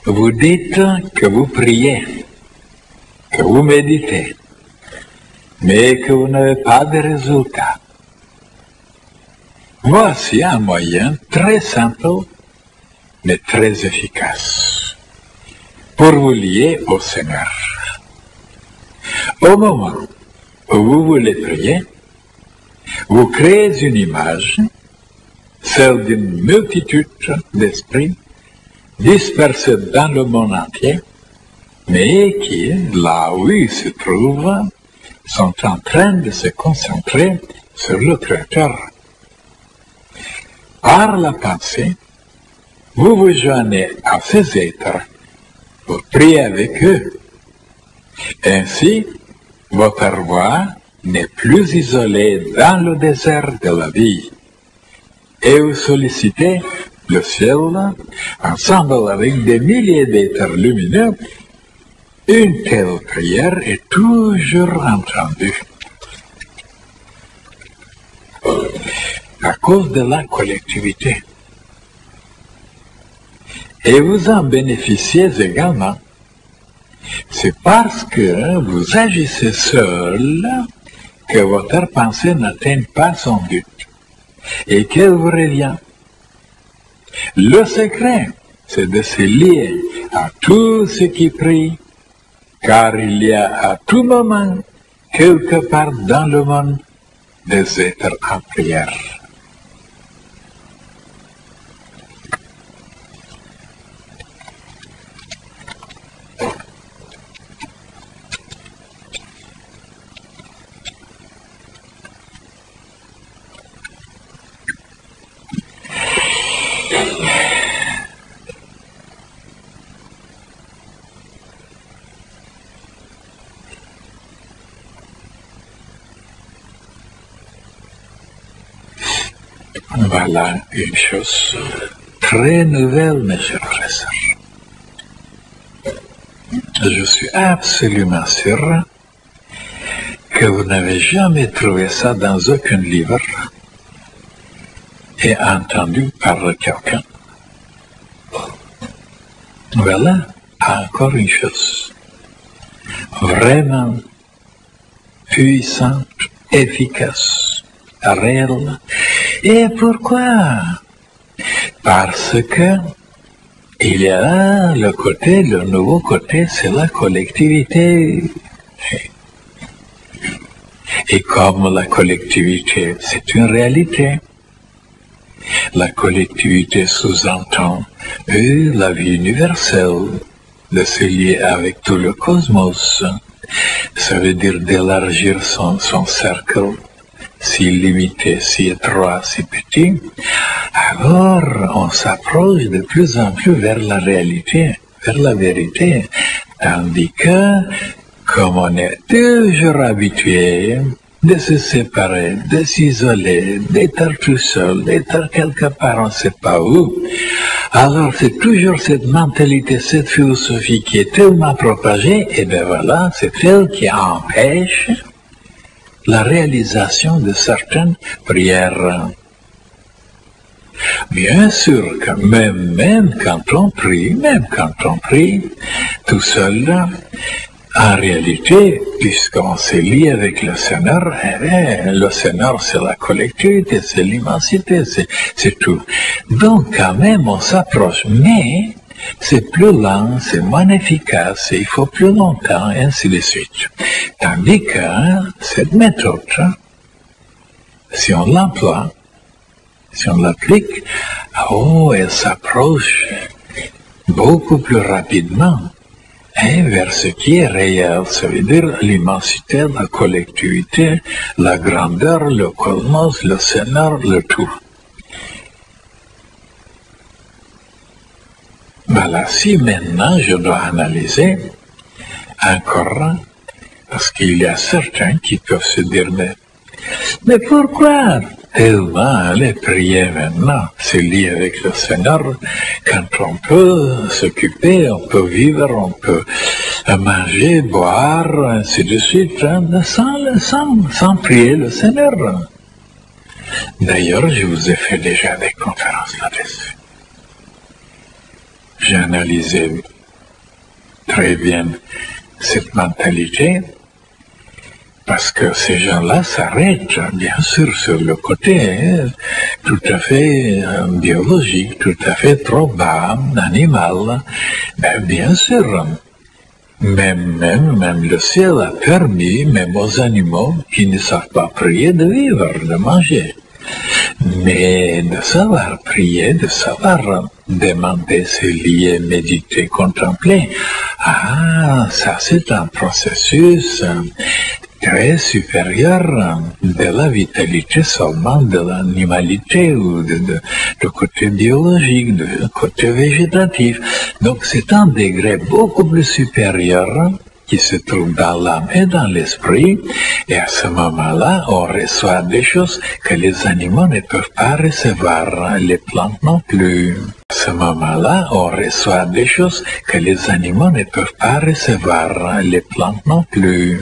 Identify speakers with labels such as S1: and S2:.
S1: vous dites que vous priez, que vous méditez, mais que vous n'avez pas de résultat. Voici un moyen très simple, mais très efficace, pour vous lier au Seigneur. Au moment où vous voulez prier, vous créez une image, celle d'une multitude d'esprits dispersés dans le monde entier, mais qui, là où ils se trouvent, sont en train de se concentrer sur le Créateur. Par la pensée, vous vous joignez à ces êtres pour prier avec eux. Ainsi, votre voix n'est plus isolée dans le désert de la vie. Et vous sollicitez le ciel, ensemble avec des milliers d'êtres lumineux. Une telle prière est toujours entendue. À cause de la collectivité. Et vous en bénéficiez également. C'est parce que vous agissez seul que votre pensée n'atteint pas son but et qu'elle vous revient. Le secret, c'est de se lier à tous ceux qui prient, car il y a à tout moment, quelque part dans le monde, des êtres en prière. Voilà une chose très nouvelle, mes chers frères et sœurs. Je suis absolument sûr que vous n'avez jamais trouvé ça dans aucun livre et entendu par quelqu'un. Voilà encore une chose vraiment puissante, efficace, réelle. Et pourquoi? Parce que il y a le nouveau côté, c'est la collectivité. Et comme la collectivité, c'est une réalité, la collectivité sous-entend la vie universelle, de se lier avec tout le cosmos. Ça veut dire d'élargir son cercle, si limité, si étroit, si petit. Alors, on s'approche de plus en plus vers la réalité, vers la vérité. Tandis que, comme on est toujours habitué de se séparer, de s'isoler, d'être tout seul, d'être quelque part, on ne sait pas où. Alors, c'est toujours cette mentalité, cette philosophie qui est tellement propagée, et bien voilà, c'est elle qui empêche la réalisation de certaines prières. Bien sûr que même quand on prie, tout seul, en réalité, puisqu'on s'est lié avec le Seigneur, le Seigneur c'est la collectivité, c'est l'immensité, c'est tout. Donc quand même on s'approche, mais c'est plus lent, c'est moins efficace, il faut plus longtemps, et ainsi de suite. Tandis que cette méthode, si on l'emploie, si on l'applique, elle s'approche beaucoup plus rapidement vers ce qui est réel, ça veut dire l'immensité, la collectivité, la grandeur, le cosmos, le Seigneur, le tout. Voilà, si maintenant je dois analyser encore, parce qu'il y a certains qui peuvent se dire, mais pourquoi tellement aller prier maintenant, se lier avec le Seigneur, quand on peut s'occuper, on peut vivre, on peut manger, boire, ainsi de suite, sans prier le Seigneur. D'ailleurs, je vous ai fait déjà des conférences là-dessus. J'ai analysé très bien cette mentalité, parce que ces gens-là s'arrêtent, bien sûr, sur le côté tout à fait biologique, tout à fait trop bas, animal. Mais bien sûr, même le ciel a permis, même aux animaux qui ne savent pas prier, de vivre, de manger. Mais de savoir prier, de savoir demander, se lier, méditer, contempler, ça c'est un processus très supérieur de la vitalité seulement de l'animalité ou de côté biologique, de côté végétatif. Donc c'est un degré beaucoup plus supérieur qui se trouve dans l'âme et dans l'esprit, et à ce moment-là, on reçoit des choses que les animaux ne peuvent pas recevoir, les plantes non plus. À ce moment-là, on reçoit des choses que les animaux ne peuvent pas recevoir, les plantes non plus.